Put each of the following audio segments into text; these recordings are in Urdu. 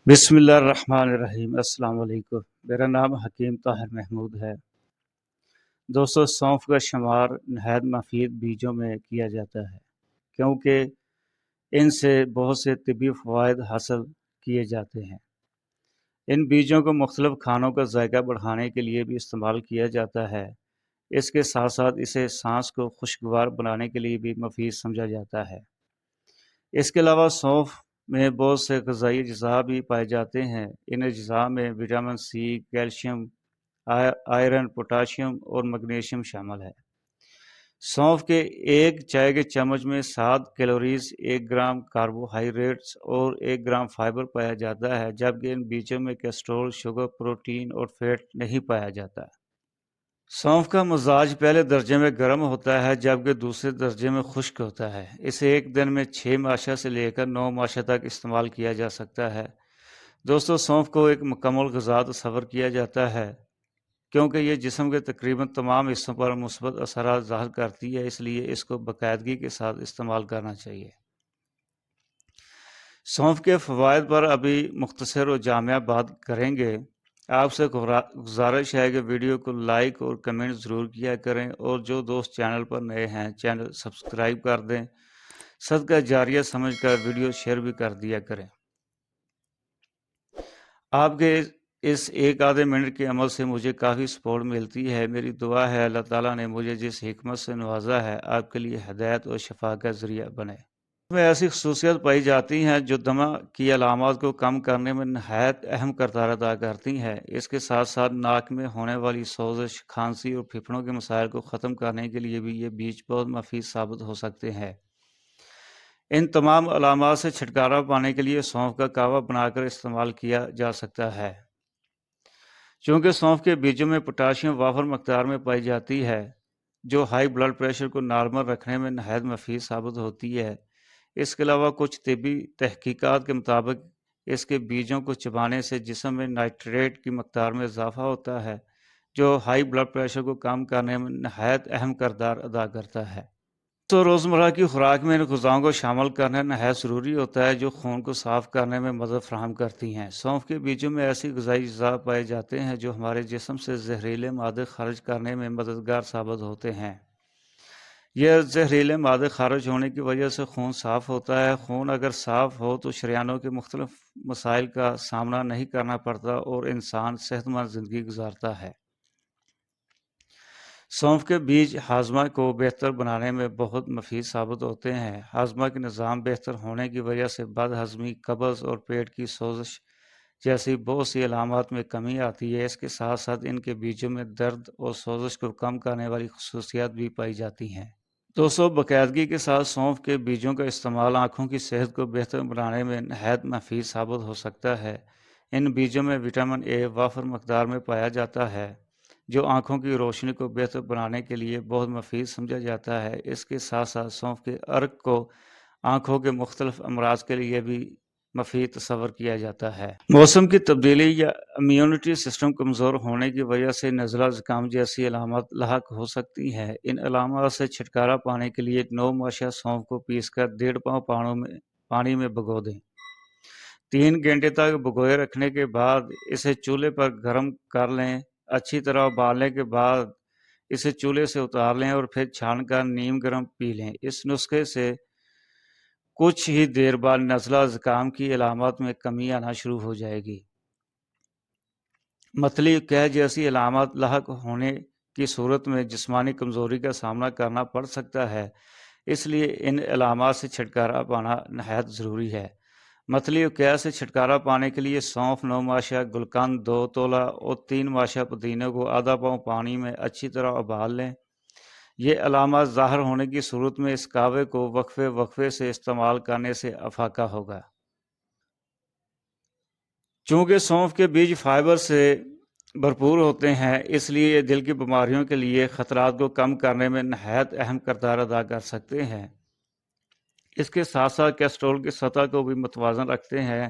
بسم اللہ الرحمن الرحیم۔ السلام علیکم۔ میرا نام حکیم طاہر محمود ہے۔ دوستو، سونف کا شمار نہایت مفید بیجوں میں کیا جاتا ہے کیونکہ ان سے بہت سے طبی فوائد حاصل کیے جاتے ہیں۔ ان بیجوں کو مختلف کھانوں کا ذائقہ بڑھانے کے لیے بھی استعمال کیا جاتا ہے۔ اس کے ساتھ ساتھ اسے سانس کو خوشگوار بنانے کے لیے بھی مفید سمجھا جاتا ہے۔ اس کے علاوہ سونف میں بہت سے غذائی اجزاء بھی پائے جاتے ہیں۔ ان اجزاء میں vitamin C, calcium, iron, potassium اور میگنیشیم شامل ہے۔ سونف کے ایک چائے کے چمچ میں 7 کیلوریز، 1 گرام کاربوہائیڈریٹس اور 1 گرام فائبر پایا جاتا ہے، جبکہ ان بیجوں میں کولیسٹرول، شوگر، پروٹین اور فیٹ نہیں پایا جاتا۔ سونف کا مزاج پہلے درجے میں گرم ہوتا ہے جبکہ دوسرے درجے میں خشک ہوتا ہے۔ اسے ایک دن میں 6 ماشا سے لے کر 9 ماشا تک استعمال کیا جا سکتا ہے۔ دوستو، سونف کو ایک مکمل غذا تصور کیا جاتا ہے کیونکہ یہ جسم کے تقریباً تمام حصوں پر مثبت اثرات ظاہر کرتی ہے، اس لیے اس کو باقاعدگی کے ساتھ استعمال کرنا چاہیے۔ سونف کے فوائد پر ابھی مختصر و جامع بات کریں گے۔ آپ سے گزارش ہے کہ ویڈیو کو لائک اور کمنٹ ضرور کیا کریں، اور جو دوست چینل پر نئے ہیں چینل سبسکرائب کر دیں۔ صدقہ جاریہ سمجھ کر ویڈیو شیئر بھی کر دیا کریں۔ آپ کے اس ایک آدھے منٹ کے عمل سے مجھے کافی سپورٹ ملتی ہے۔ میری دعا ہے اللہ تعالیٰ نے مجھے جس حکمت سے نوازا ہے آپ کے لیے ہدایت اور شفا کا ذریعہ بنے۔ میں ایسی خصوصیت پائی جاتی ہیں جو دمہ کی علامات کو کم کرنے میں نہایت اہم کردار ادا کرتی ہیں۔ اس کے ساتھ ساتھ ناک میں ہونے والی سوزش، کھانسی اور پھیپھڑوں کے مسائل کو ختم کرنے کے لیے بھی یہ بیج بہت مفید ثابت ہو سکتے ہیں۔ ان تمام علامات سے چھٹکارا پانے کے لیے سونف کا کہوہ بنا کر استعمال کیا جا سکتا ہے۔ چونکہ سونف کے بیجوں میں پوٹاشیم وافر مقدار میں پائی جاتی ہے جو ہائی بلڈ پریشر کو نارمل رکھنے میں نہایت مفید ثابت ہوتی ہے۔ اس کے علاوہ کچھ طبی تحقیقات کے مطابق اس کے بیجوں کو چبانے سے جسم میں نائٹریٹ کی مقدار میں اضافہ ہوتا ہے جو ہائی بلڈ پریشر کو کم کرنے میں نہایت اہم کردار ادا کرتا ہے۔ تو روزمرہ کی خوراک میں ان غذاؤں کو شامل کرنا نہایت ضروری ہوتا ہے جو خون کو صاف کرنے میں مدد فراہم کرتی ہیں۔ سونف کے بیجوں میں ایسی غذائی اجزاء پائے جاتے ہیں جو ہمارے جسم سے زہریلے مادے خارج کرنے میں مددگار ثابت ہوتے ہیں۔ یہ زہریلے مادے خارج ہونے کی وجہ سے خون صاف ہوتا ہے۔ خون اگر صاف ہو تو شریانوں کے مختلف مسائل کا سامنا نہیں کرنا پڑتا اور انسان صحت مند زندگی گزارتا ہے۔ سونف کے بیج ہاضمہ کو بہتر بنانے میں بہت مفید ثابت ہوتے ہیں۔ ہاضمہ کے نظام بہتر ہونے کی وجہ سے بد ہضمی، قبض اور پیٹ کی سوزش جیسی بہت سی علامات میں کمی آتی ہے۔ اس کے ساتھ ساتھ ان کے بیجوں میں درد اور سوزش کو کم کرنے والی خصوصیات بھی پائی جاتی ہیں۔ دوستو، باقاعدگی کے ساتھ سونف کے بیجوں کا استعمال آنکھوں کی صحت کو بہتر بنانے میں نہایت مفید ثابت ہو سکتا ہے۔ ان بیجوں میں وٹامن اے وافر مقدار میں پایا جاتا ہے جو آنکھوں کی روشنی کو بہتر بنانے کے لیے بہت مفید سمجھا جاتا ہے۔ اس کے ساتھ ساتھ سونف کے عرق کو آنکھوں کے مختلف امراض کے لیے بھی مفید تصور کیا جاتا ہے۔ موسم کی تبدیلی یا امیونٹی سسٹم کمزور ہونے کی وجہ سے نزلہ زکام جیسی علامات لاحق ہو سکتی ہیں۔ ان علامات سے چھٹکارا پانے کے لیے 9 ماشا سونف کو پیس کر 1.5 پاؤ پانی میں بھگو دیں۔ 3 گھنٹے تک بھگوئے رکھنے کے بعد اسے چولہے پر گرم کر لیں۔ اچھی طرح ابالنے کے بعد اسے چولہے سے اتار لیں اور پھر چھان کر نیم گرم پی لیں۔ اس نسخے سے کچھ ہی دیر بعد نزلہ زکام کی علامات میں کمی آنا شروع ہو جائے گی۔ متلی قے جیسی علامات لاحق ہونے کی صورت میں جسمانی کمزوری کا سامنا کرنا پڑ سکتا ہے، اس لیے ان علامات سے چھٹکارا پانا نہایت ضروری ہے۔ متلی قے سے چھٹکارا پانے کے لیے سونف 9 ماشا، گلقند 2 تولہ اور 3 ماشا پودینے کو آدھا پاؤ پانی میں اچھی طرح ابال لیں۔ یہ علامات ظاہر ہونے کی صورت میں اس کہوے کو وقفے سے استعمال کرنے سے افاقہ ہوگا۔ چونکہ سونف کے بیج فائبر سے بھرپور ہوتے ہیں، اس لیے یہ دل کی بیماریوں کے لیے خطرات کو کم کرنے میں نہایت اہم کردار ادا کر سکتے ہیں۔ اس کے ساتھ ساتھ کولیسٹرول کی سطح کو بھی متوازن رکھتے ہیں۔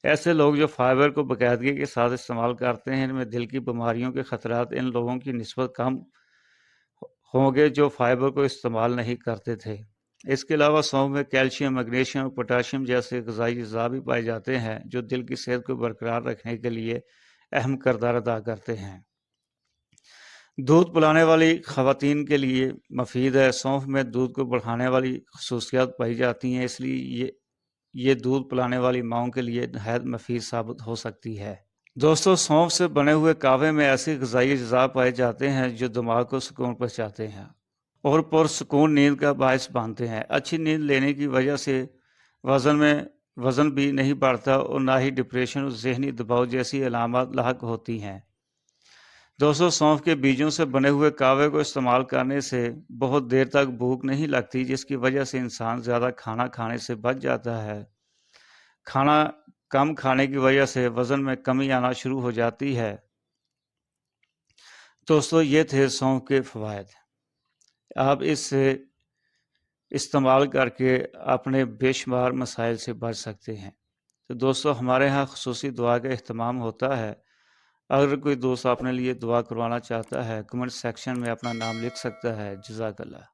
ایسے لوگ جو فائبر کو باقاعدگی کے ساتھ استعمال کرتے ہیں ان میں دل کی بیماریوں کے خطرات ان لوگوں کی نسبت کم ہوں گے جو فائبر کو استعمال نہیں کرتے تھے۔ اس کے علاوہ سونف میں کیلشیم، میگنیشیم اور پوٹاشیم جیسے غذائی اجزاء بھی پائے جاتے ہیں جو دل کی صحت کو برقرار رکھنے کے لیے اہم کردار ادا کرتے ہیں۔ دودھ پلانے والی خواتین کے لیے مفید ہے۔ سونف میں دودھ کو بڑھانے والی خصوصیات پائی جاتی ہیں، اس لیے یہ دودھ پلانے والی ماؤں کے لیے نہایت مفید ثابت ہو سکتی ہے۔ دوستو، سونف سے بنے ہوئے کہوے میں ایسی غذائی اجزاء پائے جاتے ہیں جو دماغ کو سکون پہنچاتے ہیں اور پرسکون نیند کا باعث بنتے ہیں۔ اچھی نیند لینے کی وجہ سے وزن بھی نہیں بڑھتا اور نہ ہی ڈپریشن اور ذہنی دباؤ جیسی علامات لاحق ہوتی ہیں۔ دوستو، سونف کے بیجوں سے بنے ہوئے کہوے کو استعمال کرنے سے بہت دیر تک بھوک نہیں لگتی، جس کی وجہ سے انسان زیادہ کھانا کھانے سے بچ جاتا ہے۔ کھانا کم کھانے کی وجہ سے وزن میں کمی آنا شروع ہو جاتی ہے۔ دوستو، یہ تھے سونف کے فوائد۔ آپ اس سے استعمال کر کے اپنے بے شمار مسائل سے بچ سکتے ہیں۔ تو دوستو، ہمارے ہاں خصوصی دعا کا اہتمام ہوتا ہے۔ اگر کوئی دوست اپنے لیے دعا کروانا چاہتا ہے، کمنٹ سیکشن میں اپنا نام لکھ سکتا ہے۔ جزاک اللہ۔